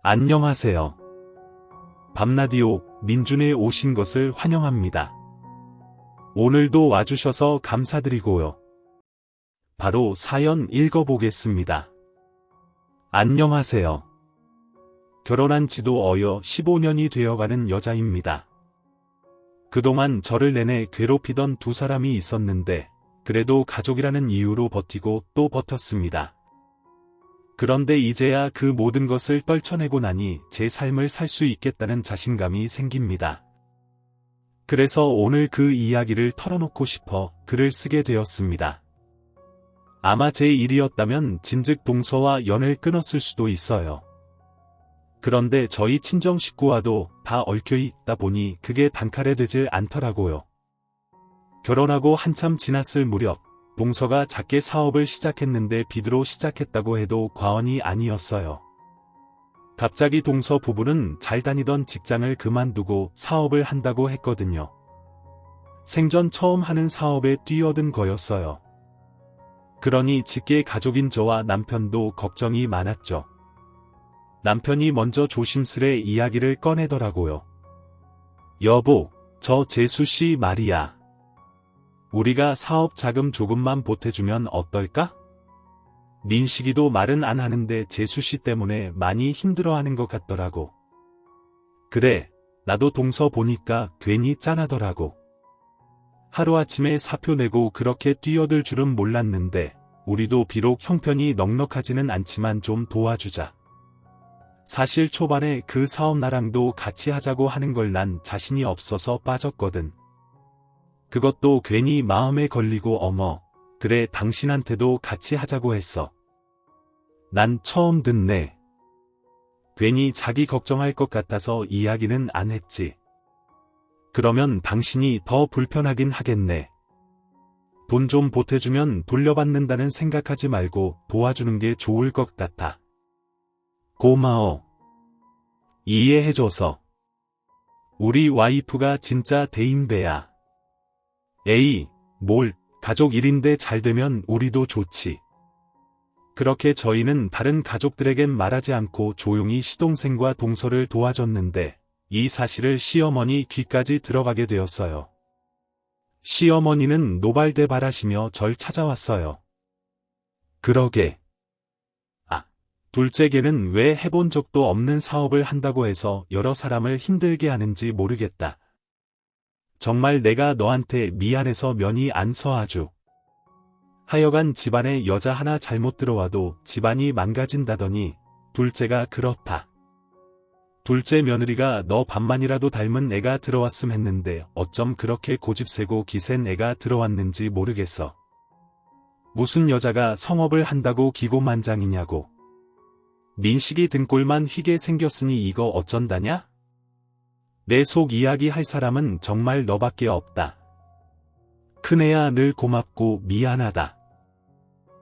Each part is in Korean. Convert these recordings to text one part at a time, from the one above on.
안녕하세요. 밤라디오 민준에 오신 것을 환영합니다. 오늘도 와주셔서 감사드리고요. 바로 사연 읽어보겠습니다. 안녕하세요. 결혼한 지도 어여 15년이 되어가는 여자입니다. 그동안 저를 내내 괴롭히던 두 사람이 있었는데 그래도 가족이라는 이유로 버티고 또 버텼습니다. 그런데 이제야 그 모든 것을 떨쳐내고 나니 제 삶을 살 수 있겠다는 자신감이 생깁니다. 그래서 오늘 그 이야기를 털어놓고 싶어 글을 쓰게 되었습니다. 아마 제 일이었다면 진즉 동서와 연을 끊었을 수도 있어요. 그런데 저희 친정 식구와도 다 얽혀 있다 보니 그게 단칼에 되질 않더라고요. 결혼하고 한참 지났을 무렵 동서가 작게 사업을 시작했는데 비드로 시작했다고 해도 과언이 아니었어요. 갑자기 동서 부부는 잘 다니던 직장을 그만두고 사업을 한다고 했거든요. 생전 처음 하는 사업에 뛰어든 거였어요. 그러니 직계 가족인 저와 남편도 걱정이 많았죠. 남편이 먼저 조심스레 이야기를 꺼내더라고요. 여보, 저 재수씨 말이야. 우리가 사업 자금 조금만 보태주면 어떨까? 민식이도 말은 안 하는데 재수씨 때문에 많이 힘들어하는 것 같더라고. 그래, 나도 동서 보니까 괜히 짠하더라고. 하루아침에 사표 내고 그렇게 뛰어들 줄은 몰랐는데 우리도 비록 형편이 넉넉하지는 않지만 좀 도와주자. 사실 초반에 그 사업 나랑도 같이 하자고 하는 걸 난 자신이 없어서 빠졌거든. 그것도 괜히 마음에 걸리고 어머, 그래 당신한테도 같이 하자고 했어. 난 처음 듣네. 괜히 자기 걱정할 것 같아서 이야기는 안 했지. 그러면 당신이 더 불편하긴 하겠네. 돈 좀 보태주면 돌려받는다는 생각하지 말고 도와주는 게 좋을 것 같아. 고마워. 이해해줘서. 우리 와이프가 진짜 대인배야. 에이, 뭘, 가족 일인데 잘 되면 우리도 좋지. 그렇게 저희는 다른 가족들에겐 말하지 않고 조용히 시동생과 동서를 도와줬는데 이 사실을 시어머니 귀까지 들어가게 되었어요. 시어머니는 노발대발하시며 절 찾아왔어요. 그러게. 둘째 개는 왜 해본 적도 없는 사업을 한다고 해서 여러 사람을 힘들게 하는지 모르겠다. 정말 내가 너한테 미안해서 면이 안 서 아주. 하여간 집안에 여자 하나 잘못 들어와도 집안이 망가진다더니 둘째가 그렇다. 둘째 며느리가 너 반만이라도 닮은 애가 들어왔음 했는데 어쩜 그렇게 고집세고 기센 애가 들어왔는지 모르겠어. 무슨 여자가 성업을 한다고 기고만장이냐고. 민식이 등골만 휘게 생겼으니 이거 어쩐다냐? 내 속 이야기 할 사람은 정말 너밖에 없다. 큰애야 늘 고맙고 미안하다.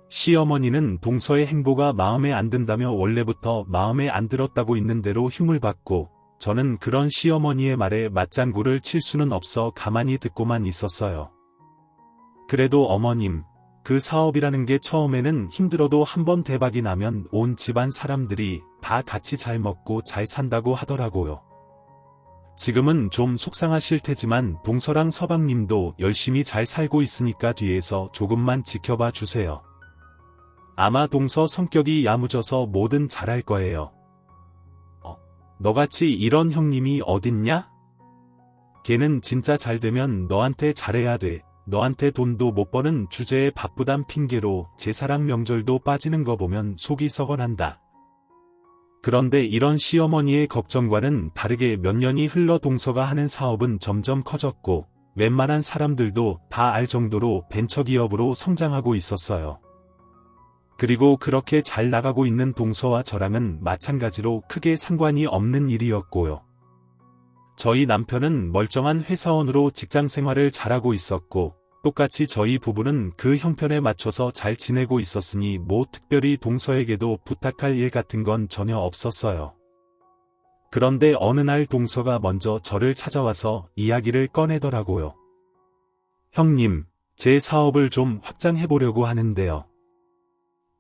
시어머니는 동서의 행보가 마음에 안 든다며 원래부터 마음에 안 들었다고 있는 대로 흉을 받고 저는 그런 시어머니의 말에 맞장구를 칠 수는 없어 가만히 듣고만 있었어요. 그래도 어머님, 그 사업이라는 게 처음에는 힘들어도 한번 대박이 나면 온 집안 사람들이 다 같이 잘 먹고 잘 산다고 하더라고요. 지금은 좀 속상하실 테지만 동서랑 서방님도 열심히 잘 살고 있으니까 뒤에서 조금만 지켜봐 주세요. 아마 동서 성격이 야무져서 뭐든 잘할 거예요. 너같이 이런 형님이 어딨냐? 걔는 진짜 잘 되면 너한테 잘해야 돼. 너한테 돈도 못 버는 주제에 바쁘단 핑계로 제사랑 명절도 빠지는 거 보면 속이 썩어난다. 그런데 이런 시어머니의 걱정과는 다르게 몇 년이 흘러 동서가 하는 사업은 점점 커졌고 웬만한 사람들도 다 알 정도로 벤처기업으로 성장하고 있었어요. 그리고 그렇게 잘 나가고 있는 동서와 저랑은 마찬가지로 크게 상관이 없는 일이었고요. 저희 남편은 멀쩡한 회사원으로 직장 생활을 잘하고 있었고 똑같이 저희 부부는 그 형편에 맞춰서 잘 지내고 있었으니 뭐 특별히 동서에게도 부탁할 일 같은 건 전혀 없었어요. 그런데 어느 날 동서가 먼저 저를 찾아와서 이야기를 꺼내더라고요. 형님, 제 사업을 좀 확장해보려고 하는데요.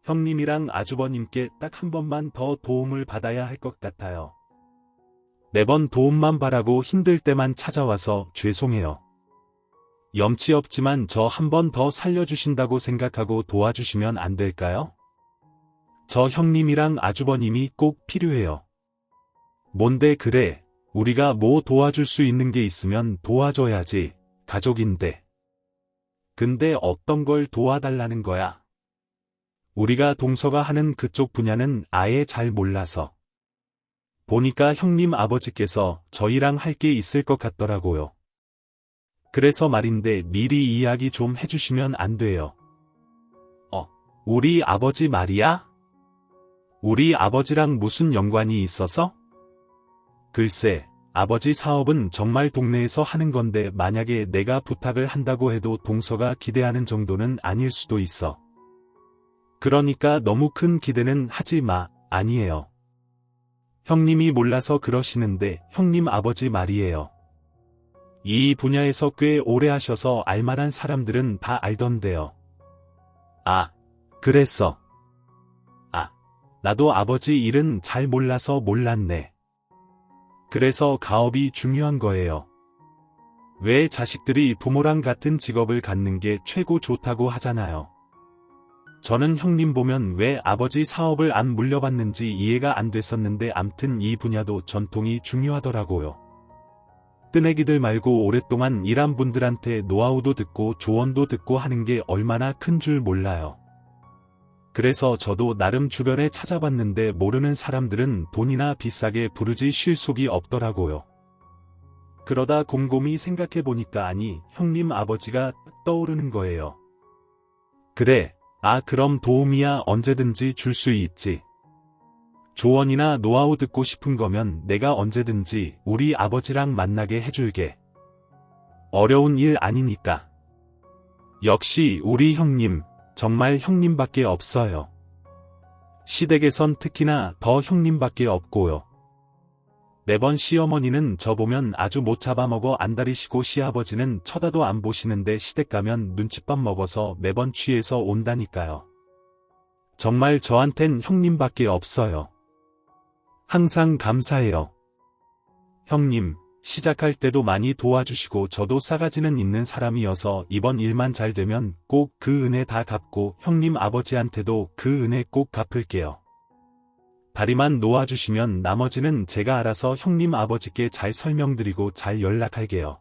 형님이랑 아주버님께 딱 한 번만 더 도움을 받아야 할 것 같아요. 매번 도움만 바라고 힘들 때만 찾아와서 죄송해요. 염치 없지만 저 한 번 더 살려주신다고 생각하고 도와주시면 안 될까요? 저 형님이랑 아주버님이 꼭 필요해요. 뭔데 그래? 우리가 뭐 도와줄 수 있는 게 있으면 도와줘야지. 가족인데. 근데 어떤 걸 도와달라는 거야? 우리가 동서가 하는 그쪽 분야는 아예 잘 몰라서. 보니까 형님 아버지께서 저희랑 할 게 있을 것 같더라고요. 그래서 말인데 미리 이야기 좀 해주시면 안 돼요. 우리 아버지 말이야? 우리 아버지랑 무슨 연관이 있어서? 글쎄, 아버지 사업은 정말 동네에서 하는 건데 만약에 내가 부탁을 한다고 해도 동서가 기대하는 정도는 아닐 수도 있어. 그러니까 너무 큰 기대는 하지 마. 아니에요. 형님이 몰라서 그러시는데 형님 아버지 말이에요. 이 분야에서 꽤 오래 하셔서 알만한 사람들은 다 알던데요. 아, 그랬어. 나도 아버지 일은 잘 몰라서 몰랐네. 그래서 가업이 중요한 거예요. 왜 자식들이 부모랑 같은 직업을 갖는 게 최고 좋다고 하잖아요. 저는 형님 보면 왜 아버지 사업을 안 물려받는지 이해가 안 됐었는데 암튼 이 분야도 전통이 중요하더라고요. 뜨내기들 말고 오랫동안 일한 분들한테 노하우도 듣고 조언도 듣고 하는 게 얼마나 큰 줄 몰라요. 그래서 저도 나름 주변에 찾아봤는데 모르는 사람들은 돈이나 비싸게 부르지 쉴 속이 없더라고요. 그러다 곰곰이 생각해보니까 아니, 형님 아버지가 떠오르는 거예요. 그래, 그럼 도움이야 언제든지 줄 수 있지. 조언이나 노하우 듣고 싶은 거면 내가 언제든지 우리 아버지랑 만나게 해줄게. 어려운 일 아니니까. 역시 우리 형님, 정말 형님밖에 없어요. 시댁에선 특히나 더 형님밖에 없고요. 매번 시어머니는 저 보면 아주 못 잡아먹어 안달이시고 시아버지는 쳐다도 안 보시는데 시댁 가면 눈칫밥 먹어서 매번 취해서 온다니까요. 정말 저한텐 형님밖에 없어요. 항상 감사해요. 형님, 시작할 때도 많이 도와주시고 저도 싸가지는 있는 사람이어서 이번 일만 잘 되면 꼭 그 은혜 다 갚고 형님 아버지한테도 그 은혜 꼭 갚을게요. 다리만 놓아주시면 나머지는 제가 알아서 형님 아버지께 잘 설명드리고 잘 연락할게요.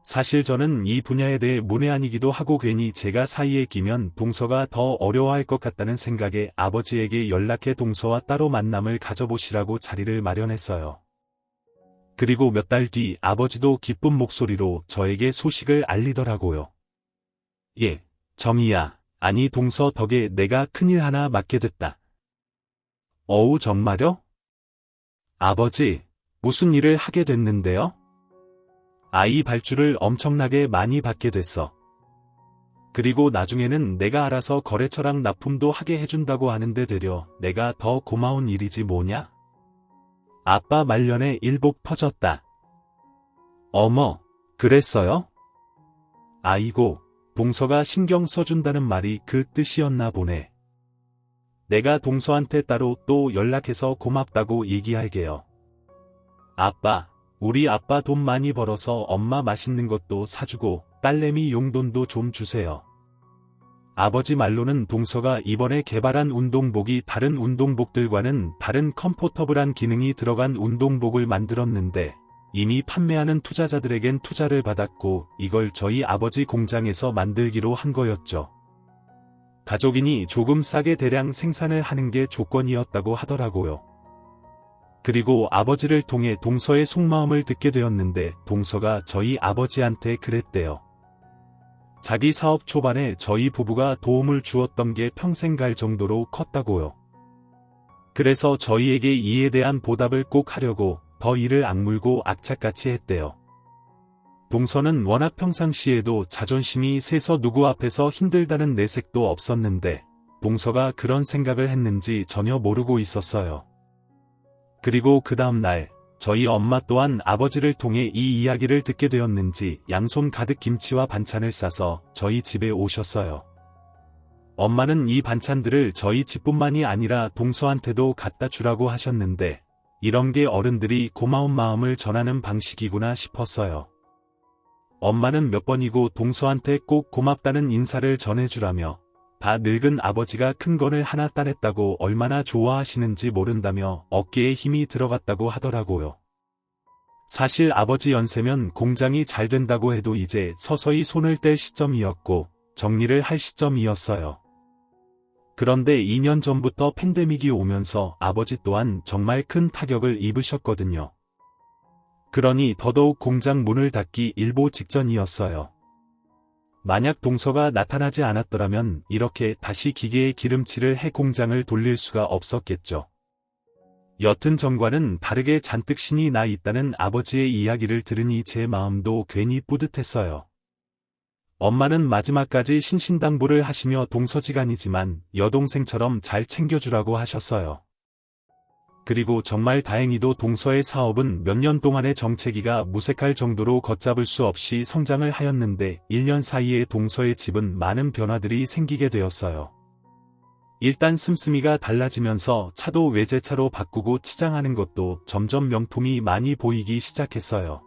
사실 저는 이 분야에 대해 문외한이기도 하고 괜히 제가 사이에 끼면 동서가 더 어려워할 것 같다는 생각에 아버지에게 연락해 동서와 따로 만남을 가져보시라고 자리를 마련했어요. 그리고 몇 달 뒤 아버지도 기쁜 목소리로 저에게 소식을 알리더라고요. 예, 정희야, 아니 동서 덕에 내가 큰일 하나 맡게 됐다. 어우 정말요? 아버지, 무슨 일을 하게 됐는데요? 아이 발주를 엄청나게 많이 받게 됐어. 그리고 나중에는 내가 알아서 거래처랑 납품도 하게 해준다고 하는데 되려 내가 더 고마운 일이지 뭐냐? 아빠 말년에 일복 터졌다. 어머, 그랬어요? 아이고, 동서가 신경 써준다는 말이 그 뜻이었나 보네. 내가 동서한테 따로 또 연락해서 고맙다고 얘기할게요. 아빠, 우리 아빠 돈 많이 벌어서 엄마 맛있는 것도 사주고 딸내미 용돈도 좀 주세요. 아버지 말로는 동서가 이번에 개발한 운동복이 다른 운동복들과는 다른 컴포터블한 기능이 들어간 운동복을 만들었는데 이미 판매하는 투자자들에겐 투자를 받았고 이걸 저희 아버지 공장에서 만들기로 한 거였죠. 가족이니 조금 싸게 대량 생산을 하는 게 조건이었다고 하더라고요. 그리고 아버지를 통해 동서의 속마음을 듣게 되었는데 동서가 저희 아버지한테 그랬대요. 자기 사업 초반에 저희 부부가 도움을 주었던 게 평생 갈 정도로 컸다고요. 그래서 저희에게 이에 대한 보답을 꼭 하려고 더 이를 악물고 악착같이 했대요. 동서는 워낙 평상시에도 자존심이 세서 누구 앞에서 힘들다는 내색도 없었는데 동서가 그런 생각을 했는지 전혀 모르고 있었어요. 그리고 그 다음 날 저희 엄마 또한 아버지를 통해 이 이야기를 듣게 되었는지 양손 가득 김치와 반찬을 싸서 저희 집에 오셨어요. 엄마는 이 반찬들을 저희 집뿐만이 아니라 동서한테도 갖다 주라고 하셨는데 이런 게 어른들이 고마운 마음을 전하는 방식이구나 싶었어요. 엄마는 몇 번이고 동서한테 꼭 고맙다는 인사를 전해주라며 다 늙은 아버지가 큰 거를 하나 따냈다고 얼마나 좋아하시는지 모른다며 어깨에 힘이 들어갔다고 하더라고요. 사실 아버지 연세면 공장이 잘 된다고 해도 이제 서서히 손을 뗄 시점이었고 정리를 할 시점이었어요. 그런데 2년 전부터 팬데믹이 오면서 아버지 또한 정말 큰 타격을 입으셨거든요. 그러니 더더욱 공장 문을 닫기 일보 직전이었어요. 만약 동서가 나타나지 않았더라면 이렇게 다시 기계에 기름칠을 해 공장을 돌릴 수가 없었겠죠. 여튼 전과는 다르게 잔뜩 신이 나 있다는 아버지의 이야기를 들으니 제 마음도 괜히 뿌듯했어요. 엄마는 마지막까지 신신당부를 하시며 동서지간이지만 여동생처럼 잘 챙겨주라고 하셨어요. 그리고 정말 다행히도 동서의 사업은 몇 년 동안의 정체기가 무색할 정도로 걷잡을 수 없이 성장을 하였는데 1년 사이에 동서의 집은 많은 변화들이 생기게 되었어요. 일단 씀씀이가 달라지면서 차도 외제차로 바꾸고 치장하는 것도 점점 명품이 많이 보이기 시작했어요.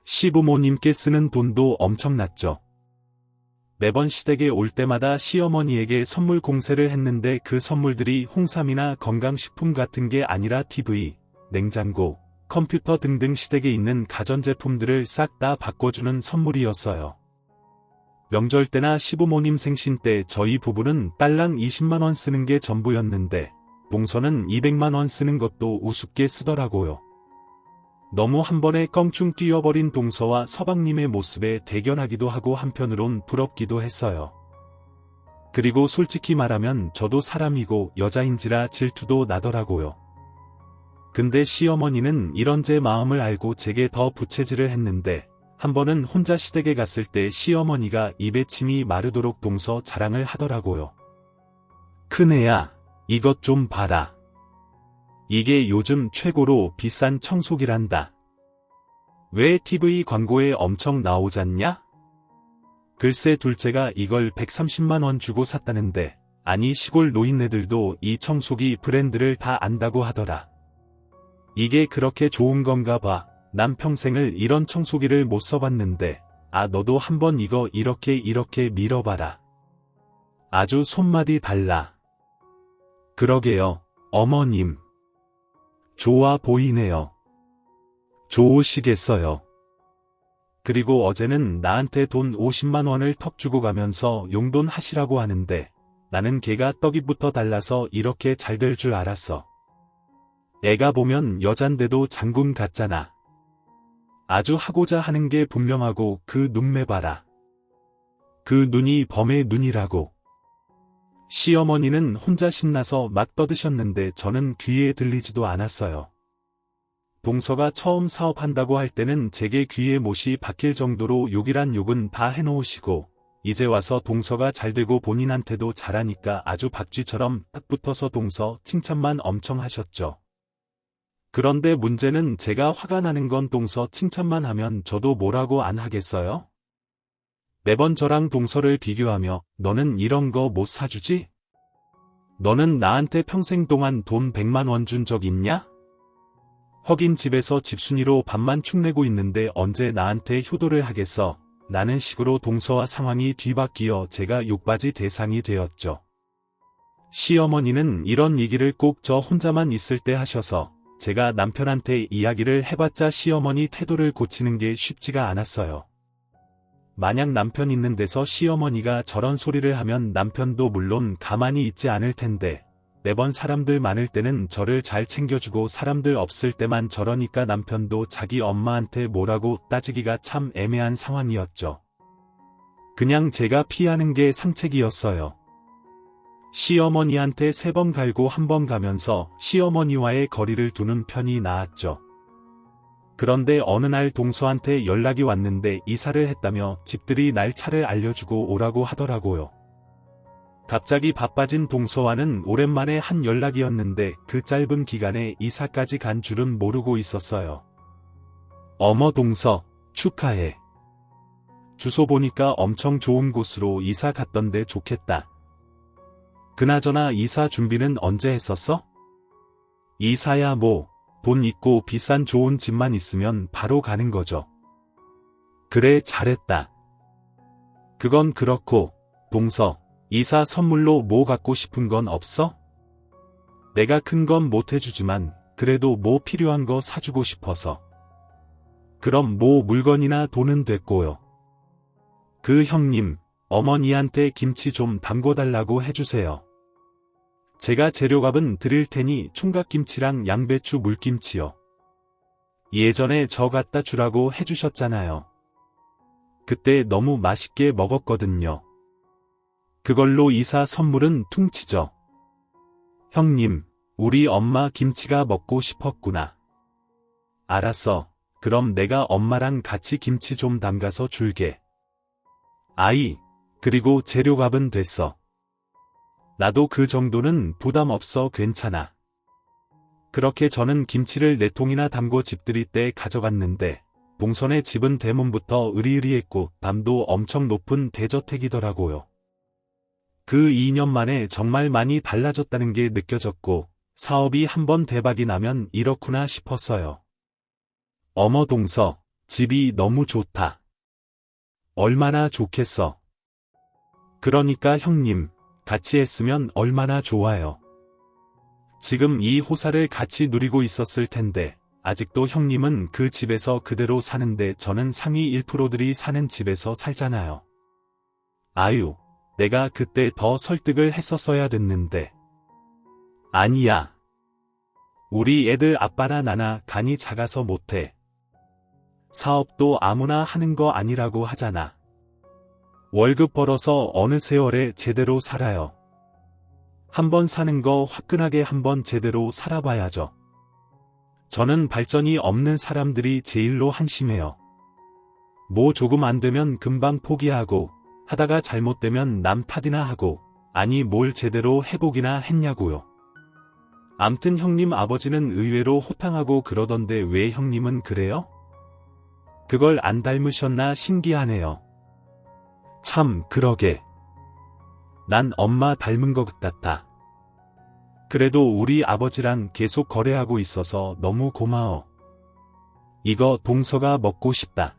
시부모님께 쓰는 돈도 엄청났죠. 매번 시댁에 올 때마다 시어머니에게 선물 공세를 했는데 그 선물들이 홍삼이나 건강식품 같은 게 아니라 TV, 냉장고, 컴퓨터 등등 시댁에 있는 가전제품들을 싹 다 바꿔주는 선물이었어요. 명절 때나 시부모님 생신 때 저희 부부는 딸랑 20만원 쓰는 게 전부였는데 동서는 200만원 쓰는 것도 우습게 쓰더라고요. 너무 한 번에 껑충 뛰어버린 동서와 서방님의 모습에 대견하기도 하고 한편으론 부럽기도 했어요. 그리고 솔직히 말하면 저도 사람이고 여자인지라 질투도 나더라고요. 근데 시어머니는 이런 제 마음을 알고 제게 더 부채질을 했는데 한 번은 혼자 시댁에 갔을 때 시어머니가 입에 침이 마르도록 동서 자랑을 하더라고요. 큰애야, 이것 좀 봐라. 이게 요즘 최고로 비싼 청소기란다. 왜 TV 광고에 엄청 나오잖냐? 글쎄 둘째가 이걸 130만원 주고 샀다는데 아니 시골 노인네들도 이 청소기 브랜드를 다 안다고 하더라. 이게 그렇게 좋은 건가 봐. 난 평생을 이런 청소기를 못 써봤는데 아 너도 한번 이거 이렇게 밀어봐라. 아주 손맛이 달라. 그러게요, 어머님. 좋아 보이네요. 좋으시겠어요. 그리고 어제는 나한테 돈 50만원을 턱 주고 가면서 용돈 하시라고 하는데 나는 걔가 떡이부터 달라서 이렇게 잘 될 줄 알았어. 애가 보면 여잔데도 장군 같잖아. 아주 하고자 하는 게 분명하고 그 눈매 봐라. 그 눈이 범의 눈이라고. 시어머니는 혼자 신나서 막 떠드셨는데 저는 귀에 들리지도 않았어요. 동서가 처음 사업한다고 할 때는 제게 귀에 못이 박힐 정도로 욕이란 욕은 다 해놓으시고 이제 와서 동서가 잘되고 본인한테도 잘하니까 아주 박쥐처럼 딱 붙어서 동서 칭찬만 엄청 하셨죠. 그런데 문제는 제가 화가 나는 건 동서 칭찬만 하면 저도 뭐라고 안 하겠어요? 매번 저랑 동서를 비교하며 너는 이런 거 못 사주지? 너는 나한테 평생 동안 돈 100만원 준 적 있냐? 허긴 집에서 집순이로 밥만 축내고 있는데 언제 나한테 효도를 하겠어? 라는 식으로 동서와 상황이 뒤바뀌어 제가 욕받이 대상이 되었죠. 시어머니는 이런 얘기를 꼭 저 혼자만 있을 때 하셔서 제가 남편한테 이야기를 해봤자 시어머니 태도를 고치는 게 쉽지가 않았어요. 만약 남편 있는 데서 시어머니가 저런 소리를 하면 남편도 물론 가만히 있지 않을 텐데 매번 사람들 많을 때는 저를 잘 챙겨주고 사람들 없을 때만 저러니까 남편도 자기 엄마한테 뭐라고 따지기가 참 애매한 상황이었죠. 그냥 제가 피하는 게 상책이었어요. 시어머니한테 3번 갈고 1번 가면서 시어머니와의 거리를 두는 편이 나았죠. 그런데 어느 날 동서한테 연락이 왔는데 이사를 했다며 집들이 날짜를 알려주고 오라고 하더라고요. 갑자기 바빠진 동서와는 오랜만에 한 연락이었는데 그 짧은 기간에 이사까지 간 줄은 모르고 있었어요. 어머 동서, 축하해. 주소 보니까 엄청 좋은 곳으로 이사 갔던데 좋겠다. 그나저나 이사 준비는 언제 했었어? 이사야 뭐, 돈 있고 비싼 좋은 집만 있으면 바로 가는 거죠. 그래, 잘했다. 그건 그렇고, 동서, 이사 선물로 뭐 갖고 싶은 건 없어? 내가 큰 건 못 해주지만, 그래도 뭐 필요한 거 사주고 싶어서. 그럼 뭐 물건이나 돈은 됐고요. 그 형님, 어머니한테 김치 좀 담궈달라고 해주세요. 제가 재료값은 드릴 테니 총각김치랑 양배추 물김치요. 예전에 저 갖다 주라고 해주셨잖아요. 그때 너무 맛있게 먹었거든요. 그걸로 이사 선물은 퉁치죠. 형님, 우리 엄마 김치가 먹고 싶었구나. 알았어. 그럼 내가 엄마랑 같이 김치 좀 담가서 줄게. 아이, 그리고 재료값은 됐어. 나도 그 정도는 부담 없어 괜찮아. 그렇게 저는 김치를 4통이나 담고 집들이 때 가져갔는데 동선의 집은 대문부터 으리으리했고 담도 엄청 높은 대저택이더라고요. 그 2년 만에 정말 많이 달라졌다는 게 느껴졌고 사업이 한번 대박이 나면 이렇구나 싶었어요. 어머 동서, 집이 너무 좋다. 얼마나 좋겠어. 그러니까 형님, 같이 했으면 얼마나 좋아요. 지금 이 호사를 같이 누리고 있었을 텐데 아직도 형님은 그 집에서 그대로 사는데 저는 상위 1%들이 사는 집에서 살잖아요. 아유, 내가 그때 더 설득을 했었어야 됐는데. 아니야. 우리 애들 아빠나 나나 간이 작아서 못해. 사업도 아무나 하는 거 아니라고 하잖아. 월급 벌어서 어느 세월에 제대로 살아요. 한번 사는 거 화끈하게 한번 제대로 살아봐야죠. 저는 발전이 없는 사람들이 제일로 한심해요. 뭐 조금 안 되면 금방 포기하고 하다가 잘못되면 남 탓이나 하고 아니 뭘 제대로 해보기나 했냐고요. 암튼 형님 아버지는 의외로 호탕하고 그러던데 왜 형님은 그래요? 그걸 안 닮으셨나 신기하네요. 참 그러게. 난 엄마 닮은 것 같다. 그래도 우리 아버지랑 계속 거래하고 있어서 너무 고마워. 이거 동서가 먹고 싶다.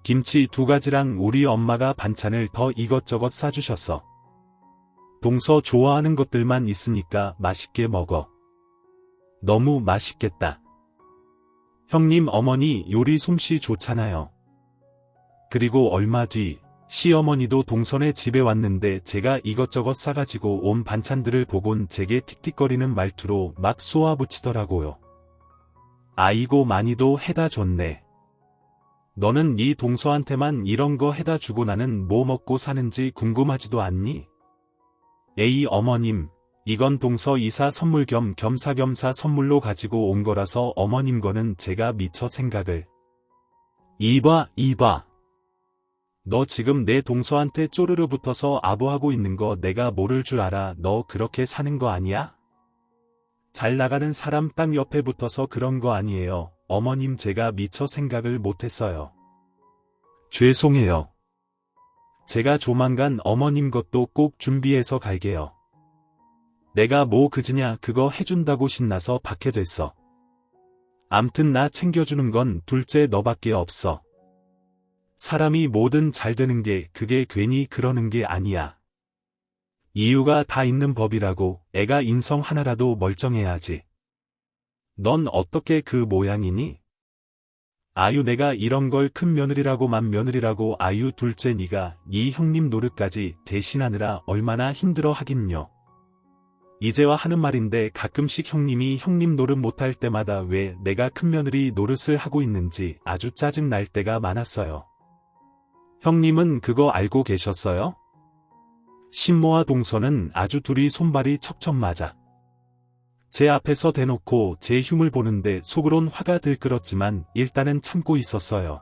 김치 2가지랑 우리 엄마가 반찬을 더 이것저것 싸주셨어. 동서 좋아하는 것들만 있으니까 맛있게 먹어. 너무 맛있겠다. 형님 어머니 요리 솜씨 좋잖아요. 그리고 얼마 뒤 시어머니도 동선의 집에 왔는데 제가 이것저것 싸가지고 온 반찬들을 보곤 제게 틱틱거리는 말투로 막 쏘아붙이더라고요. 아이고 많이도 해다 줬네. 너는 네 동서한테만 이런 거 해다 주고 나는 뭐 먹고 사는지 궁금하지도 않니? 에이 어머님, 이건 동서 이사 선물 겸 겸사겸사 선물로 가지고 온 거라서 어머님 거는 제가 미처 생각을. 이봐. 너 지금 내 동서한테 쪼르르 붙어서 아부하고 있는 거 내가 모를 줄 알아. 너 그렇게 사는 거 아니야? 잘 나가는 사람 딱 옆에 붙어서 그런 거 아니에요. 어머님 제가 미처 생각을 못했어요. 죄송해요. 제가 조만간 어머님 것도 꼭 준비해서 갈게요. 내가 뭐 그지냐 그거 해준다고 신나서 받게 됐어. 암튼 나 챙겨주는 건 둘째 너밖에 없어. 사람이 뭐든 잘 되는 게 그게 괜히 그러는 게 아니야. 이유가 다 있는 법이라고. 애가 인성 하나라도 멀쩡해야지. 넌 어떻게 그 모양이니? 아유 내가 이런 걸 큰 며느리라고만 며느리라고 아유 둘째 네가 이 형님 노릇까지 대신하느라 얼마나 힘들어 하긴요. 이제와 하는 말인데 가끔씩 형님이 형님 노릇 못할 때마다 왜 내가 큰 며느리 노릇을 하고 있는지 아주 짜증 날 때가 많았어요. 형님은 그거 알고 계셨어요? 신모와 동서는 아주 둘이 손발이 척척 맞아. 제 앞에서 대놓고 제 흉을 보는데 속으론 화가 들끓었지만 일단은 참고 있었어요.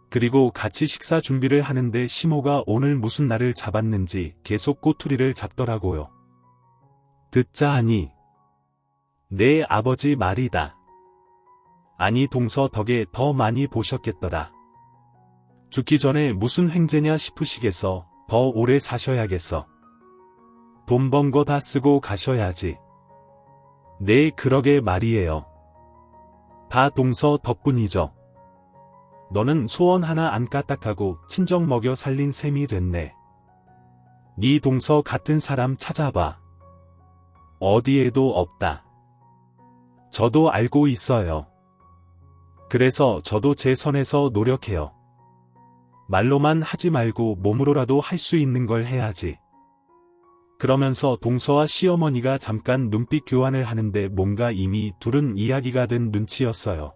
그리고 같이 식사 준비를 하는데 시모가 오늘 무슨 날을 잡았는지 계속 꼬투리를 잡더라고요. 듣자 하니 내 아버지 말이다. 아니 동서 덕에 더 많이 보셨겠더라. 죽기 전에 무슨 횡재냐 싶으시겠어. 더 오래 사셔야겠어. 돈 번 거 다 쓰고 가셔야지. 네, 그러게 말이에요. 다 동서 덕분이죠. 너는 소원 하나 안 까딱하고 친정 먹여 살린 셈이 됐네. 네 동서 같은 사람 찾아봐. 어디에도 없다. 저도 알고 있어요. 그래서 저도 제 선에서 노력해요. 말로만 하지 말고 몸으로라도 할 수 있는 걸 해야지. 그러면서 동서와 시어머니가 잠깐 눈빛 교환을 하는데 뭔가 이미 둘은 이야기가 된 눈치였어요.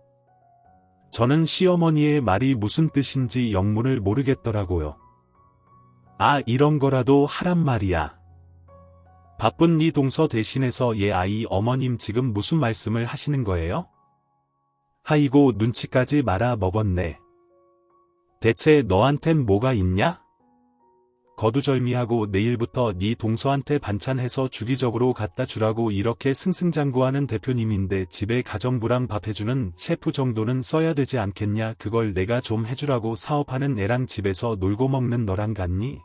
저는 시어머니의 말이 무슨 뜻인지 영문을 모르겠더라고요. 아, 이런 거라도 하란 말이야. 바쁜 네 동서 대신해서 얘 아이 어머님 지금 무슨 말씀을 하시는 거예요? 하이고 눈치까지 말아 먹었네. 대체 너한텐 뭐가 있냐? 거두절미하고 내일부터 네 동서한테 반찬해서 주기적으로 갖다 주라고 이렇게 승승장구하는 대표님인데 집에 가정부랑 밥 해주는 셰프 정도는 써야 되지 않겠냐? 그걸 내가 좀 해주라고 사업하는 애랑 집에서 놀고 먹는 너랑 같니?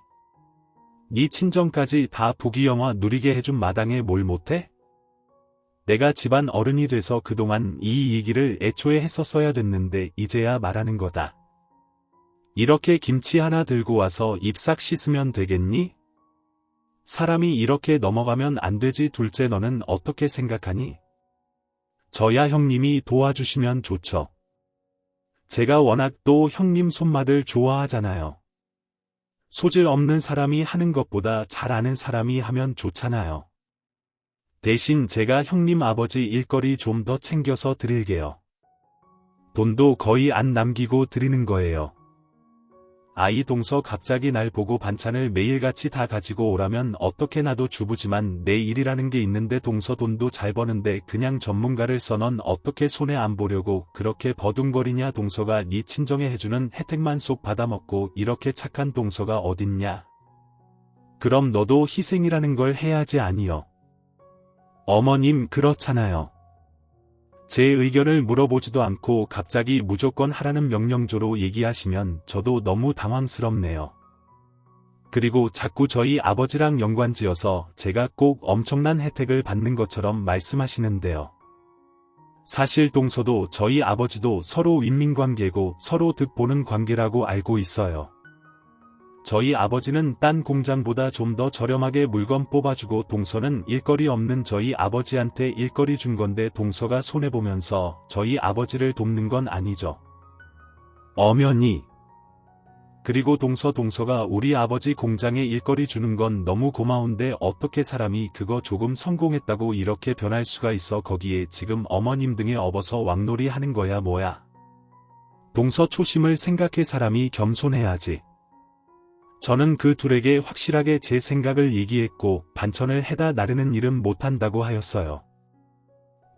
네 친정까지 다 부귀영화 누리게 해준 마당에 뭘 못해? 내가 집안 어른이 돼서 그동안 이 얘기를 애초에 했었어야 됐는데 이제야 말하는 거다. 이렇게 김치 하나 들고 와서 입 싹 씻으면 되겠니? 사람이 이렇게 넘어가면 안 되지. 둘째, 너는 어떻게 생각하니? 저야 형님이 도와주시면 좋죠. 제가 워낙 또 형님 손맛을 좋아하잖아요. 소질 없는 사람이 하는 것보다 잘 아는 사람이 하면 좋잖아요. 대신 제가 형님 아버지 일거리 좀 더 챙겨서 드릴게요. 돈도 거의 안 남기고 드리는 거예요. 아이 동서 갑자기 날 보고 반찬을 매일같이 다 가지고 오라면 어떻게, 나도 주부지만 내 일이라는 게 있는데 동서 돈도 잘 버는데 그냥 전문가를 써. 넌 어떻게 손해 안 보려고 그렇게 버둥거리냐? 동서가 네 친정에 해주는 혜택만 쏙 받아먹고 이렇게 착한 동서가 어딨냐? 그럼 너도 희생이라는 걸 해야지. 아니요. 어머님, 그렇잖아요. 제 의견을 물어보지도 않고 갑자기 무조건 하라는 명령조로 얘기하시면 저도 너무 당황스럽네요. 그리고 자꾸 저희 아버지랑 연관지어서 제가 꼭 엄청난 혜택을 받는 것처럼 말씀하시는데요. 사실 동서도 저희 아버지도 서로 윈윈관계고 서로 득보는 관계라고 알고 있어요. 저희 아버지는 딴 공장보다 좀 더 저렴하게 물건 뽑아주고 동서는 일거리 없는 저희 아버지한테 일거리 준 건데 동서가 손해보면서 저희 아버지를 돕는 건 아니죠. 엄연히. 그리고 동서가 우리 아버지 공장에 일거리 주는 건 너무 고마운데 어떻게 사람이 그거 조금 성공했다고 이렇게 변할 수가 있어? 거기에 지금 어머님 등에 업어서 왕놀이 하는 거야 뭐야? 동서 초심을 생각해 사람이 겸손해야지. 저는 그 둘에게 확실하게 제 생각을 얘기했고 반천을 해다 나르는 일은 못한다고 하였어요.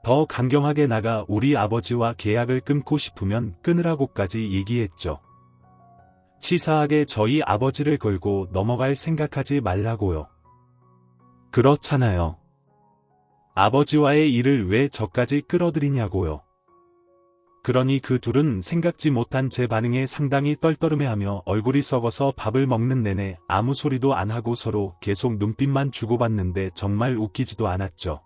더 강경하게 나가 우리 아버지와 계약을 끊고 싶으면 끊으라고까지 얘기했죠. 치사하게 저희 아버지를 걸고 넘어갈 생각하지 말라고요. 그렇잖아요. 아버지와의 일을 왜 저까지 끌어들이냐고요. 그러니 그 둘은 생각지 못한 제 반응에 상당히 떨떠름해하며 얼굴이 썩어서 밥을 먹는 내내 아무 소리도 안 하고 서로 계속 눈빛만 주고받는데 정말 웃기지도 않았죠.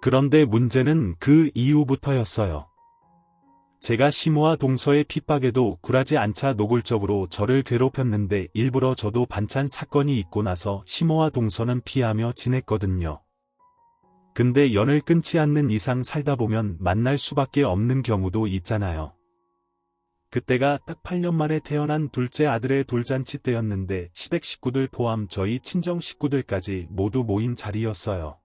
그런데 문제는 그 이후부터였어요. 제가 시모와 동서의 핍박에도 굴하지 않자 노골적으로 저를 괴롭혔는데 일부러 저도 반찬 사건이 있고 나서 시모와 동서는 피하며 지냈거든요. 근데 연을 끊지 않는 이상 살다 보면 만날 수밖에 없는 경우도 있잖아요. 그때가 딱 8년 만에 태어난 둘째 아들의 돌잔치 때였는데 시댁 식구들 포함 저희 친정 식구들까지 모두 모인 자리였어요.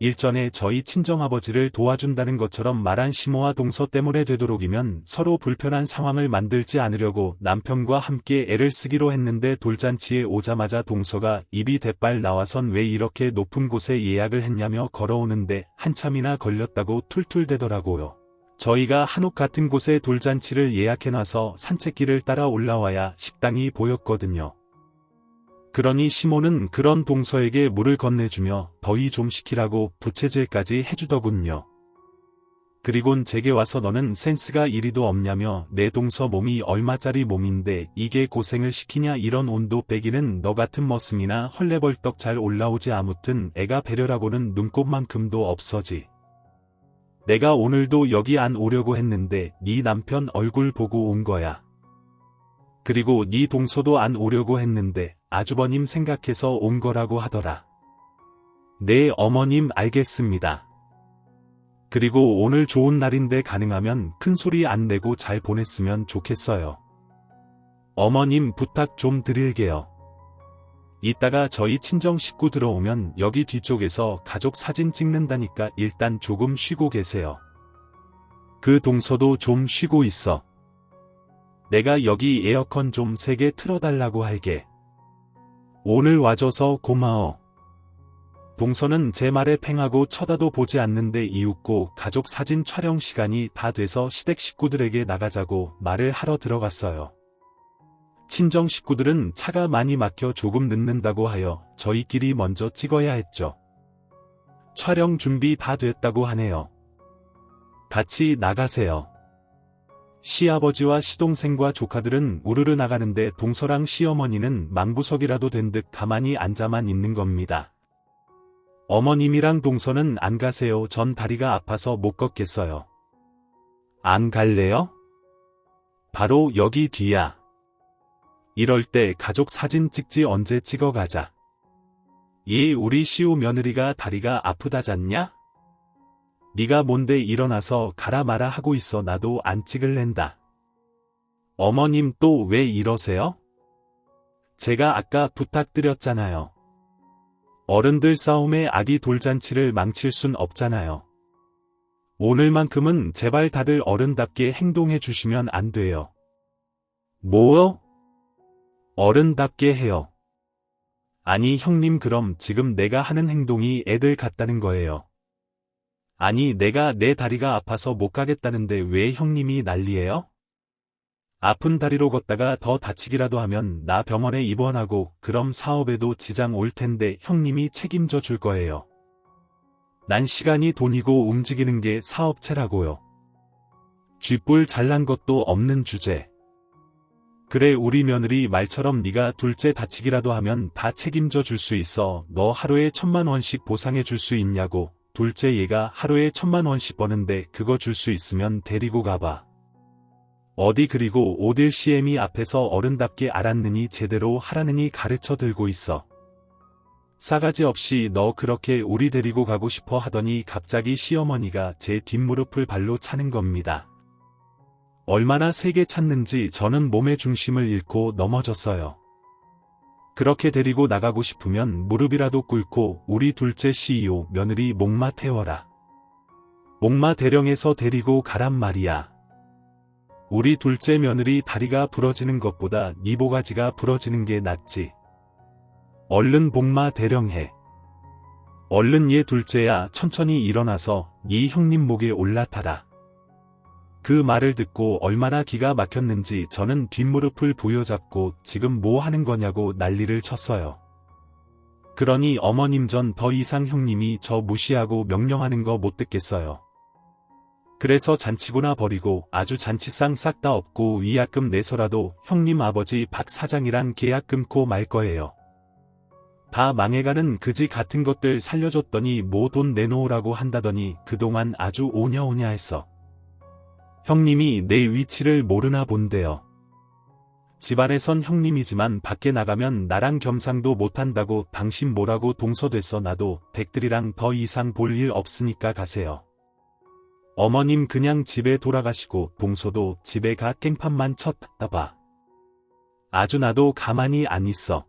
일전에 저희 친정아버지를 도와준다는 것처럼 말한 시모와 동서 때문에 되도록이면 서로 불편한 상황을 만들지 않으려고 남편과 함께 애를 쓰기로 했는데 돌잔치에 오자마자 동서가 입이 대빨 나와선 왜 이렇게 높은 곳에 예약을 했냐며 걸어오는데 한참이나 걸렸다고 툴툴대더라고요. 저희가 한옥 같은 곳에 돌잔치를 예약해놔서 산책길을 따라 올라와야 식당이 보였거든요. 그러니 시모는 그런 동서에게 물을 건네주며 더위 좀 식히라고 부채질까지 해주더군요. 그리곤 제게 와서 너는 센스가 이리도 없냐며 내 동서 몸이 얼마짜리 몸인데 이게 고생을 시키냐 이런 온도 빼기는 너 같은 머슴이나 헐레벌떡 잘 올라오지 아무튼 애가 배려라고는 눈곱만큼도 없어지. 내가 오늘도 여기 안 오려고 했는데 네 남편 얼굴 보고 온 거야. 그리고 네 동서도 안 오려고 했는데 아주버님 생각해서 온 거라고 하더라. 네 어머님 알겠습니다. 그리고 오늘 좋은 날인데 가능하면 큰 소리 안 내고 잘 보냈으면 좋겠어요. 어머님 부탁 좀 드릴게요. 이따가 저희 친정 식구 들어오면 여기 뒤쪽에서 가족 사진 찍는다니까 일단 조금 쉬고 계세요. 그 동서도 좀 쉬고 있어. 내가 여기 에어컨 좀 세게 틀어달라고 할게. 오늘 와줘서 고마워. 동서는 제 말에 팽하고 쳐다도 보지 않는데 이윽고 가족 사진 촬영 시간이 다 돼서 시댁 식구들에게 나가자고 말을 하러 들어갔어요. 친정 식구들은 차가 많이 막혀 조금 늦는다고 하여 저희끼리 먼저 찍어야 했죠. 촬영 준비 다 됐다고 하네요. 같이 나가세요. 시아버지와 시동생과 조카들은 우르르 나가는데 동서랑 시어머니는 망부석이라도 된 듯 가만히 앉아만 있는 겁니다. 어머님이랑 동서는 안 가세요. 전 다리가 아파서 못 걷겠어요. 안 갈래요? 바로 여기 뒤야. 이럴 때 가족 사진 찍지 언제 찍어가자. 예 우리 시우 며느리가 다리가 아프다잖냐? 네가 뭔데 일어나서 가라 마라 하고 있어. 나도 안 찍을랜다. 어머님 또 왜 이러세요? 제가 아까 부탁드렸잖아요. 어른들 싸움에 아기 돌잔치를 망칠 순 없잖아요. 오늘만큼은 제발 다들 어른답게 행동해 주시면 안 돼요. 뭐요? 어른답게 해요. 아니 형님 그럼 지금 내가 하는 행동이 애들 같다는 거예요. 아니 내가 내 다리가 아파서 못 가겠다는데 왜 형님이 난리예요? 아픈 다리로 걷다가 더 다치기라도 하면 나 병원에 입원하고 그럼 사업에도 지장 올 텐데 형님이 책임져 줄 거예요. 난 시간이 돈이고 움직이는 게 사업체라고요. 쥐뿔 잘난 것도 없는 주제. 그래 우리 며느리 말처럼 네가 둘째 다치기라도 하면 다 책임져 줄 수 있어. 너 하루에 1000만원씩 보상해 줄 수 있냐고. 둘째 얘가 하루에 1000만원씩 버는데 그거 줄 수 있으면 데리고 가봐. 어디 그리고 오딜 CM이 앞에서 어른답게 알았느니 제대로 하라느니 가르쳐 들고 있어. 싸가지 없이 너 그렇게 우리 데리고 가고 싶어 하더니 갑자기 시어머니가 제 뒷무릎을 발로 차는 겁니다. 얼마나 세게 찼는지 저는 몸의 중심을 잃고 넘어졌어요. 그렇게 데리고 나가고 싶으면 무릎이라도 꿇고 우리 둘째 CEO 며느리 목마 태워라. 목마 대령에서 데리고 가란 말이야. 우리 둘째 며느리 다리가 부러지는 것보다 네 보가지가 부러지는 게 낫지. 얼른 목마 대령해. 얼른 얘 둘째야 천천히 일어나서 네 형님 목에 올라타라. 그 말을 듣고 얼마나 기가 막혔는지 저는 뒷무릎을 부여잡고 지금 뭐 하는 거냐고 난리를 쳤어요. 그러니 어머님 전 더 이상 형님이 저 무시하고 명령하는 거 못 듣겠어요. 그래서 잔치구나 버리고 아주 잔치상 싹 다 없고 위약금 내서라도 형님 아버지 박 사장이랑 계약 끊고 말 거예요. 다 망해가는 그지 같은 것들 살려줬더니 뭐 돈 내놓으라고 한다더니 그동안 아주 오냐오냐 했어. 형님이 내 위치를 모르나 본데요. 집안에선 형님이지만 밖에 나가면 나랑 겸상도 못한다고 당신 뭐라고 동서됐어. 나도 댁들이랑 더 이상 볼 일 없으니까 가세요. 어머님 그냥 집에 돌아가시고 동서도 집에 가 깽판만 쳤다 봐. 아주 나도 가만히 안 있어.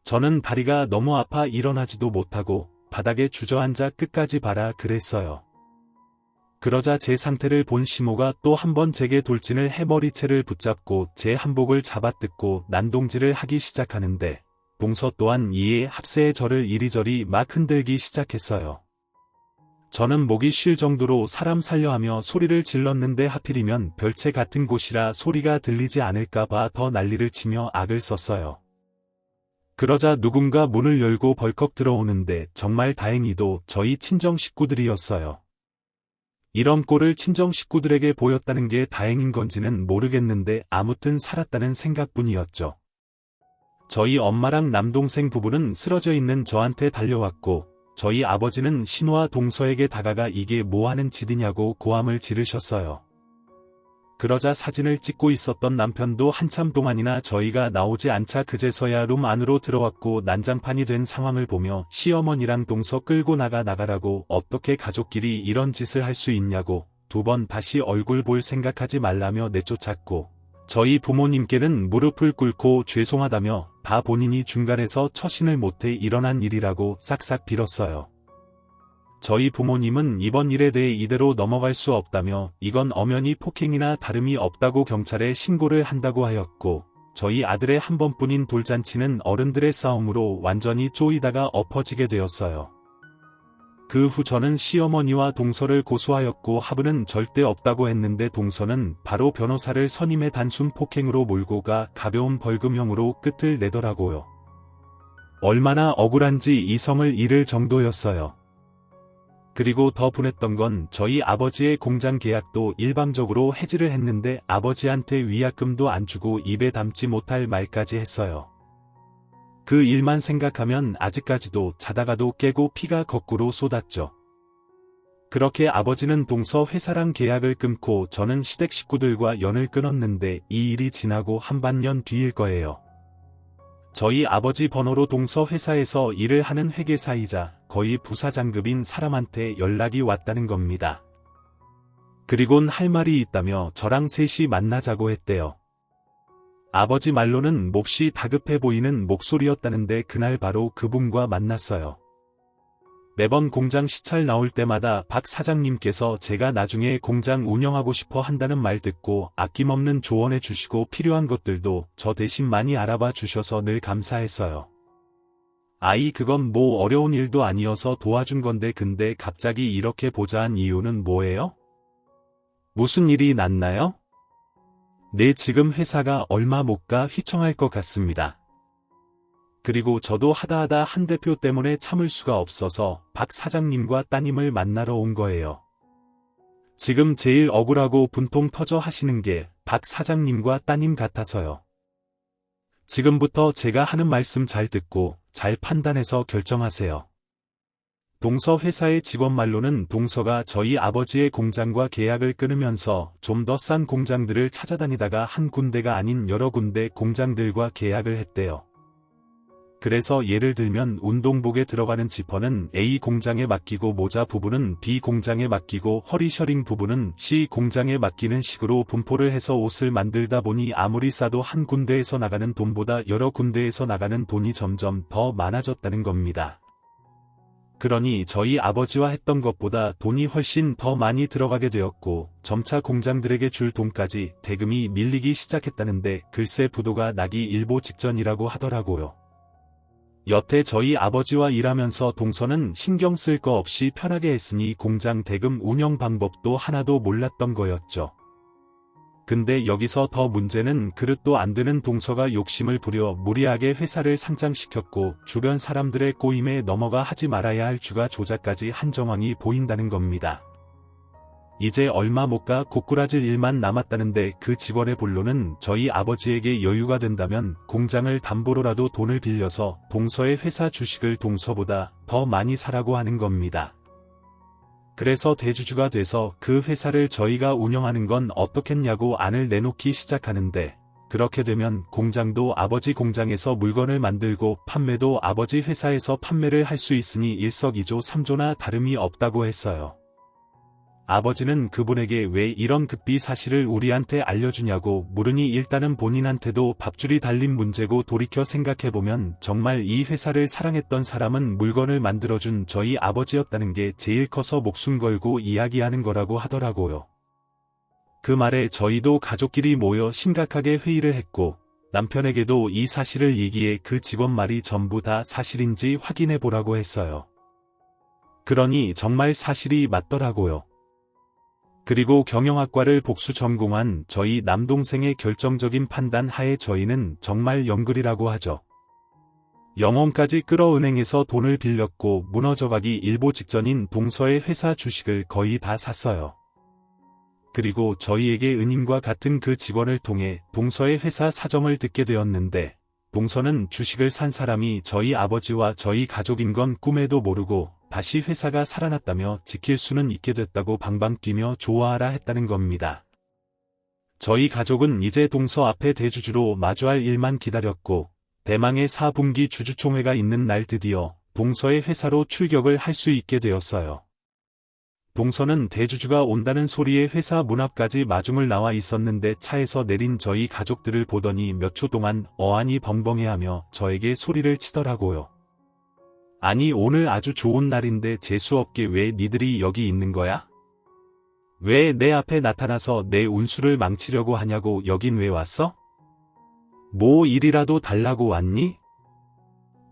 저는 다리가 너무 아파 일어나지도 못하고 바닥에 주저앉아 끝까지 봐라 그랬어요. 그러자 제 상태를 본 시모가 또 한 번 제게 돌진을 해 머리채를 붙잡고 제 한복을 잡아뜯고 난동질을 하기 시작하는데 동서 또한 이에 합세해 저를 이리저리 막 흔들기 시작했어요. 저는 목이 쉴 정도로 사람 살려 하며 소리를 질렀는데 하필이면 별채 같은 곳이라 소리가 들리지 않을까봐 더 난리를 치며 악을 썼어요. 그러자 누군가 문을 열고 벌컥 들어오는데 정말 다행히도 저희 친정 식구들이었어요. 이런 꼴을 친정 식구들에게 보였다는 게 다행인 건지는 모르겠는데 아무튼 살았다는 생각뿐이었죠. 저희 엄마랑 남동생 부부는 쓰러져 있는 저한테 달려왔고 저희 아버지는 신우와 동서에게 다가가 이게 뭐하는 짓이냐고 고함을 지르셨어요. 그러자 사진을 찍고 있었던 남편도 한참 동안이나 저희가 나오지 않자 그제서야 룸 안으로 들어왔고 난장판이 된 상황을 보며 시어머니랑 동서 끌고 나가라고 어떻게 가족끼리 이런 짓을 할 수 있냐고 2번 다시 얼굴 볼 생각하지 말라며 내쫓았고 저희 부모님께는 무릎을 꿇고 죄송하다며 다 본인이 중간에서 처신을 못해 일어난 일이라고 싹싹 빌었어요. 저희 부모님은 이번 일에 대해 이대로 넘어갈 수 없다며 이건 엄연히 폭행이나 다름이 없다고 경찰에 신고를 한다고 하였고 저희 아들의 한 번뿐인 돌잔치는 어른들의 싸움으로 완전히 쪼이다가 엎어지게 되었어요. 그 후 저는 시어머니와 동서를 고소하였고 하부는 절대 없다고 했는데 동서는 바로 변호사를 선임해 단순 폭행으로 몰고 가 가벼운 벌금형으로 끝을 내더라고요. 얼마나 억울한지 이성을 잃을 정도였어요. 그리고 더 분했던 건 저희 아버지의 공장 계약도 일방적으로 해지를 했는데 아버지한테 위약금도 안 주고 입에 담지 못할 말까지 했어요. 그 일만 생각하면 아직까지도 자다가도 깨고 피가 거꾸로 쏟았죠. 그렇게 아버지는 동서 회사랑 계약을 끊고 저는 시댁 식구들과 연을 끊었는데 이 일이 지나고 한반년 뒤일 거예요. 저희 아버지 번호로 동서 회사에서 일을 하는 회계사이자 거의 부사장급인 사람한테 연락이 왔다는 겁니다. 그리곤 할 말이 있다며 저랑 셋이 만나자고 했대요. 아버지 말로는 몹시 다급해 보이는 목소리였다는데 그날 바로 그분과 만났어요. 매번 공장 시찰 나올 때마다 박 사장님께서 제가 나중에 공장 운영하고 싶어 한다는 말 듣고 아낌없는 조언해 주시고 필요한 것들도 저 대신 많이 알아봐 주셔서 늘 감사했어요. 아이 그건 뭐 어려운 일도 아니어서 도와준 건데 근데 갑자기 이렇게 보자한 이유는 뭐예요? 무슨 일이 났나요? 네 지금 회사가 얼마 못 가 휘청할 것 같습니다. 그리고 저도 하다하다 한 대표 때문에 참을 수가 없어서 박 사장님과 따님을 만나러 온 거예요. 지금 제일 억울하고 분통 터져 하시는 게 박 사장님과 따님 같아서요. 지금부터 제가 하는 말씀 잘 듣고 잘 판단해서 결정하세요. 동서 회사의 직원 말로는 동서가 저희 아버지의 공장과 계약을 끊으면서 좀 더 싼 공장들을 찾아다니다가 한 군데가 아닌 여러 군데 공장들과 계약을 했대요. 그래서 예를 들면 운동복에 들어가는 지퍼는 A 공장에 맡기고 모자 부분은 B 공장에 맡기고 허리셔링 부분은 C 공장에 맡기는 식으로 분포를 해서 옷을 만들다 보니 아무리 싸도 한 군데에서 나가는 돈보다 여러 군데에서 나가는 돈이 점점 더 많아졌다는 겁니다. 그러니 저희 아버지와 했던 것보다 돈이 훨씬 더 많이 들어가게 되었고 점차 공장들에게 줄 돈까지 대금이 밀리기 시작했다는데 글쎄 부도가 나기 일보 직전이라고 하더라고요. 여태 저희 아버지와 일하면서 동서는 신경 쓸 거 없이 편하게 했으니 공장 대금 운영 방법도 하나도 몰랐던 거였죠. 근데 여기서 더 문제는 그릇도 안 드는 동서가 욕심을 부려 무리하게 회사를 상장시켰고 주변 사람들의 꼬임에 넘어가 하지 말아야 할 주가 조작까지 한 정황이 보인다는 겁니다. 이제 얼마 못 가 고꾸라질 일만 남았다는데 그 직원의 본론은 저희 아버지에게 여유가 된다면 공장을 담보로라도 돈을 빌려서 동서의 회사 주식을 동서보다 더 많이 사라고 하는 겁니다. 그래서 대주주가 돼서 그 회사를 저희가 운영하는 건 어떻겠냐고 안을 내놓기 시작하는데 그렇게 되면 공장도 아버지 공장에서 물건을 만들고 판매도 아버지 회사에서 판매를 할 수 있으니 일석이조 삼조나 다름이 없다고 했어요. 아버지는 그분에게 왜 이런 급비 사실을 우리한테 알려주냐고 물으니 일단은 본인한테도 밥줄이 달린 문제고 돌이켜 생각해보면 정말 이 회사를 사랑했던 사람은 물건을 만들어준 저희 아버지였다는 게 제일 커서 목숨 걸고 이야기하는 거라고 하더라고요. 그 말에 저희도 가족끼리 모여 심각하게 회의를 했고 남편에게도 이 사실을 얘기해 그 직원 말이 전부 다 사실인지 확인해보라고 했어요. 그러니 정말 사실이 맞더라고요. 그리고 경영학과를 복수 전공한 저희 남동생의 결정적인 판단 하에 저희는 정말 영글이라고 하죠. 영혼까지 끌어 은행에서 돈을 빌렸고 무너져가기 일보 직전인 동서의 회사 주식을 거의 다 샀어요. 그리고 저희에게 은인과 같은 그 직원을 통해 동서의 회사 사정을 듣게 되었는데, 동서는 주식을 산 사람이 저희 아버지와 저희 가족인 건 꿈에도 모르고 다시 회사가 살아났다며 지킬 수는 있게 됐다고 방방 뛰며 좋아하라 했다는 겁니다. 저희 가족은 이제 동서 앞에 대주주로 마주할 일만 기다렸고, 대망의 4분기 주주총회가 있는 날 드디어 동서의 회사로 출격을 할 수 있게 되었어요. 동서는 대주주가 온다는 소리에 회사 문 앞까지 마중을 나와 있었는데 차에서 내린 저희 가족들을 보더니 몇 초 동안 어안이 벙벙해하며 저에게 소리를 치더라고요. 아니, 오늘 아주 좋은 날인데 재수없게 왜 니들이 여기 있는 거야? 왜 내 앞에 나타나서 내 운수를 망치려고 하냐고. 여긴 왜 왔어? 뭐 일이라도 달라고 왔니?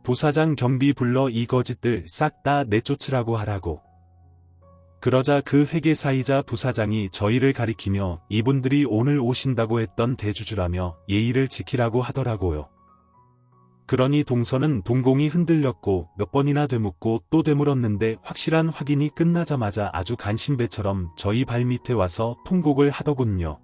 부사장 경비 불러 이 거짓들 싹 다 내쫓으라고 하라고. 그러자 그 회계사이자 부사장이 저희를 가리키며 이분들이 오늘 오신다고 했던 대주주라며 예의를 지키라고 하더라고요. 그러니 동서는 동공이 흔들렸고 몇 번이나 되묻고 또 되물었는데 확실한 확인이 끝나자마자 아주 간신배처럼 저희 발밑에 와서 통곡을 하더군요.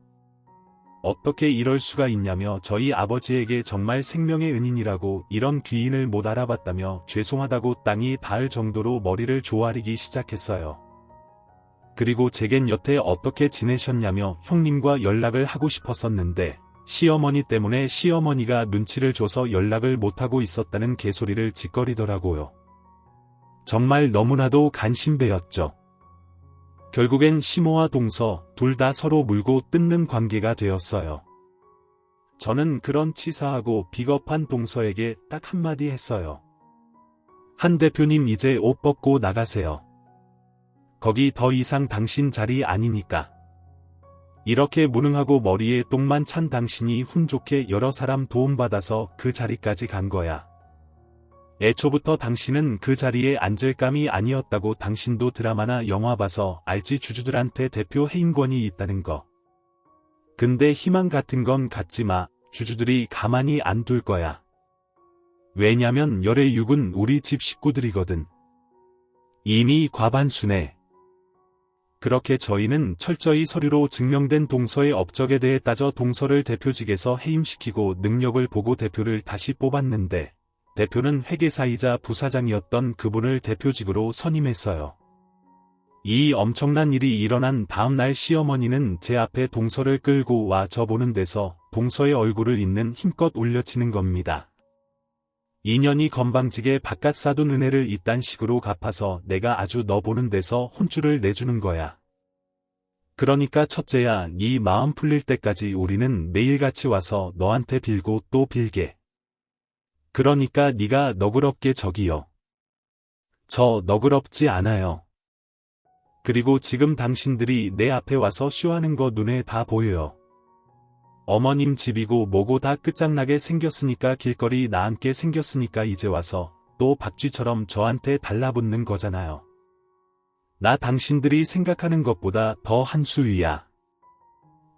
어떻게 이럴 수가 있냐며 저희 아버지에게 정말 생명의 은인이라고 이런 귀인을 못 알아봤다며 죄송하다고 땅이 닿을 정도로 머리를 조아리기 시작했어요. 그리고 제겐 여태 어떻게 지내셨냐며 형님과 연락을 하고 싶었었는데 시어머니 때문에 시어머니가 눈치를 줘서 연락을 못하고 있었다는 개소리를 짓거리더라고요. 정말 너무나도 간신배였죠. 결국엔 시모와 동서 둘 다 서로 물고 뜯는 관계가 되었어요. 저는 그런 치사하고 비겁한 동서에게 딱 한마디 했어요. 한 대표님, 이제 옷 벗고 나가세요. 거기 더 이상 당신 자리 아니니까. 이렇게 무능하고 머리에 똥만 찬 당신이 운 좋게 여러 사람 도움받아서 그 자리까지 간 거야. 애초부터 당신은 그 자리에 앉을 감이 아니었다고. 당신도 드라마나 영화 봐서 알지. 주주들한테 대표 해임권이 있다는 거. 근데 희망 같은 건 갖지 마. 주주들이 가만히 안 둘 거야. 왜냐면 열의 6은 우리 집 식구들이거든. 이미 과반수네. 그렇게 저희는 철저히 서류로 증명된 동서의 업적에 대해 따져 동서를 대표직에서 해임시키고 능력을 보고 대표를 다시 뽑았는데, 대표는 회계사이자 부사장이었던 그분을 대표직으로 선임했어요. 이 엄청난 일이 일어난 다음 날 시어머니는 제 앞에 동서를 끌고 와 저 보는 데서 동서의 얼굴을 있는 힘껏 올려치는 겁니다. 인연이 건방지게 바깥 사둔 은혜를 이딴 식으로 갚아서 내가 아주 너 보는 데서 혼쭐을 내주는 거야. 그러니까 첫째야, 네 마음 풀릴 때까지 우리는 매일같이 와서 너한테 빌고 또 빌게. 그러니까 네가 너그럽게. 저기요. 저 너그럽지 않아요. 그리고 지금 당신들이 내 앞에 와서 쇼하는 거 눈에 다 보여요. 어머님 집이고 뭐고 다 끝장나게 생겼으니까, 길거리 나앉게 생겼으니까 이제 와서 또 박쥐처럼 저한테 달라붙는 거잖아요. 나 당신들이 생각하는 것보다 더 한 수 위야.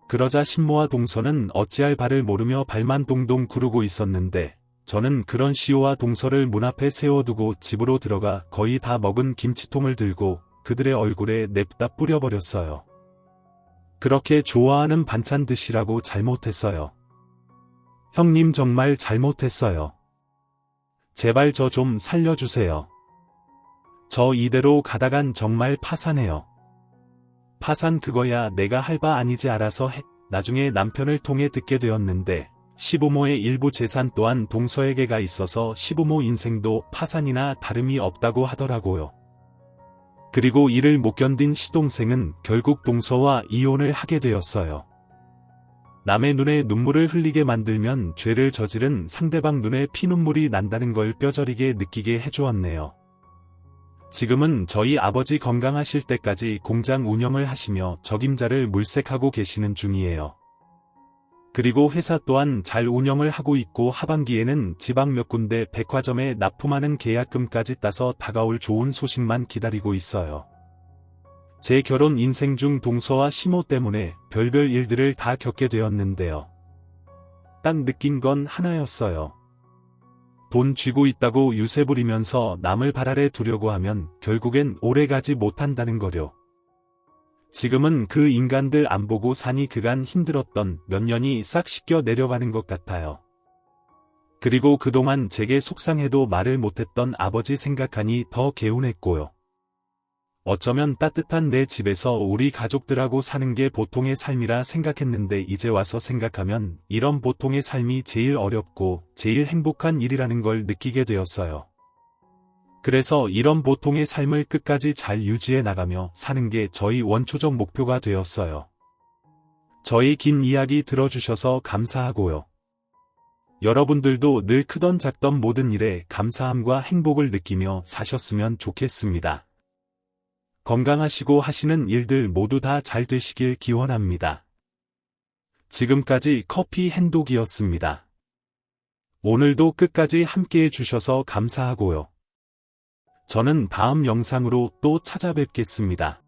그러자 신모와 동서는 어찌할 바를 모르며 발만 동동 구르고 있었는데, 저는 그런 시오와 동서를 문 앞에 세워두고 집으로 들어가 거의 다 먹은 김치통을 들고 그들의 얼굴에 냅다 뿌려버렸어요. 그렇게 좋아하는 반찬 드시라고 잘못했어요. 형님, 정말 잘못했어요. 제발 저 좀 살려주세요. 저 이대로 가다간 정말 파산해요. 파산 그거야 내가 할 바 아니지. 알아서 해. 나중에 남편을 통해 듣게 되었는데, 시부모의 일부 재산 또한 동서에게 가 있어서 시부모 인생도 파산이나 다름이 없다고 하더라고요. 그리고 이를 못 견딘 시동생은 결국 동서와 이혼을 하게 되었어요. 남의 눈에 눈물을 흘리게 만들면 죄를 저지른 상대방 눈에 피눈물이 난다는 걸 뼈저리게 느끼게 해주었네요. 지금은 저희 아버지 건강하실 때까지 공장 운영을 하시며 적임자를 물색하고 계시는 중이에요. 그리고 회사 또한 잘 운영을 하고 있고 하반기에는 지방 몇 군데 백화점에 납품하는 계약금까지 따서 다가올 좋은 소식만 기다리고 있어요. 제 결혼 인생 중 동서와 시모 때문에 별별 일들을 다 겪게 되었는데요. 딱 느낀 건 하나였어요. 돈 쥐고 있다고 유세 부리면서 남을 발 아래 두려고 하면 결국엔 오래가지 못한다는 거요. 지금은 그 인간들 안 보고 사니 그간 힘들었던 몇 년이 싹 씻겨 내려가는 것 같아요. 그리고 그동안 제게 속상해도 말을 못했던 아버지 생각하니 더 개운했고요. 어쩌면 따뜻한 내 집에서 우리 가족들하고 사는 게 보통의 삶이라 생각했는데 이제 와서 생각하면 이런 보통의 삶이 제일 어렵고 제일 행복한 일이라는 걸 느끼게 되었어요. 그래서 이런 보통의 삶을 끝까지 잘 유지해 나가며 사는 게 저희 원초적 목표가 되었어요. 저희 긴 이야기 들어주셔서 감사하고요. 여러분들도 늘 크던 작던 모든 일에 감사함과 행복을 느끼며 사셨으면 좋겠습니다. 건강하시고 하시는 일들 모두 다 잘 되시길 기원합니다. 지금까지 커피 행독이었습니다. 오늘도 끝까지 함께해 주셔서 감사하고요. 저는 다음 영상으로 또 찾아뵙겠습니다.